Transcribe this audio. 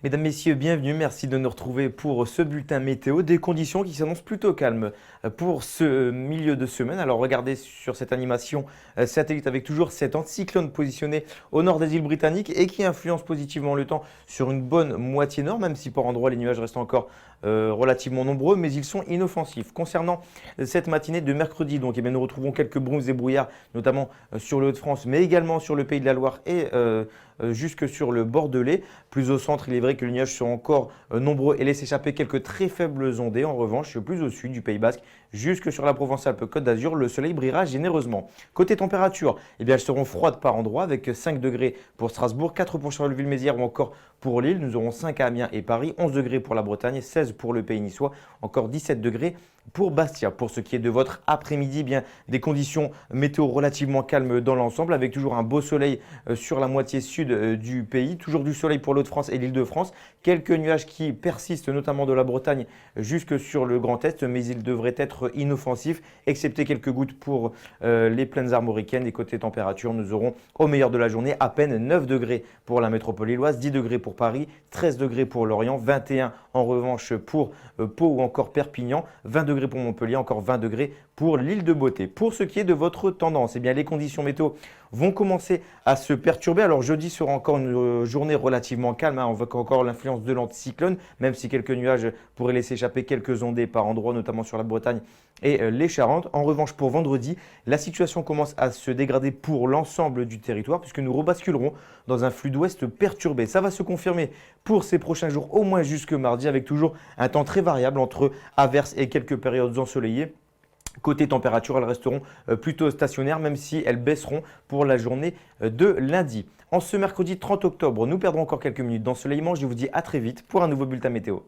Mesdames, Messieurs, bienvenue. Merci de nous retrouver pour ce bulletin météo. Des conditions qui s'annoncent plutôt calmes pour ce milieu de semaine. Alors regardez sur cette animation satellite avec toujours cet anticyclone positionné au nord des îles britanniques et qui influence positivement le temps sur une bonne moitié nord, même si par endroits les nuages restent encore relativement nombreux, mais ils sont inoffensifs. Concernant cette matinée de mercredi, donc, nous retrouvons quelques brumes et brouillards, notamment sur le Hauts-de-France, mais également sur le Pays de la Loire et jusque sur le Bordelais. Plus au centre, il est vrai que les nuages sont encore nombreux et laissent échapper quelques très faibles ondées. En revanche, plus au sud du Pays Basque, jusque sur la Provence-Alpes-Côte d'Azur, le soleil brillera généreusement. Côté température, elles seront froides par endroits avec 5 degrés pour Strasbourg, 4 pour Charleville-Mézières ou encore pour Lille. Nous aurons 5 à Amiens et Paris, 11 degrés pour la Bretagne, 16 pour le Pays niçois, encore 17 degrés pour Bastia. Pour ce qui est de votre après-midi, des conditions météo relativement calmes dans l'ensemble, avec toujours un beau soleil sur la moitié sud du pays, toujours du soleil pour l'Hauts-de-France et l'Île-de-France, quelques nuages qui persistent notamment de la Bretagne jusque sur le Grand Est, mais ils devraient être inoffensifs, excepté quelques gouttes pour les plaines armoricaines. Et côté température, nous aurons au meilleur de la journée à peine 9 degrés pour la métropole lilloise, 10 degrés pour Paris, 13 degrés pour Lorient, 21 en revanche pour Pau ou encore Perpignan, 20 degrés pour Montpellier, encore 20 degrés pour l'île de Beauté. Pour ce qui est de votre tendance, les conditions météo vont commencer à se perturber. Alors jeudi sera encore une journée relativement calme, on voit encore l'influence de l'anticyclone, même si quelques nuages pourraient laisser échapper quelques ondées par endroits, notamment sur la Bretagne et les Charentes. En revanche, pour vendredi, la situation commence à se dégrader pour l'ensemble du territoire, puisque nous rebasculerons dans un flux d'ouest perturbé. Ça va se confirmer pour ces prochains jours, au moins jusque mardi, avec toujours un temps très variable entre averses et quelques périodes ensoleillées. Côté température, elles resteront plutôt stationnaires, même si elles baisseront pour la journée de lundi. En ce mercredi 30 octobre, nous perdrons encore quelques minutes d'ensoleillement. Je vous dis à très vite pour un nouveau bulletin météo.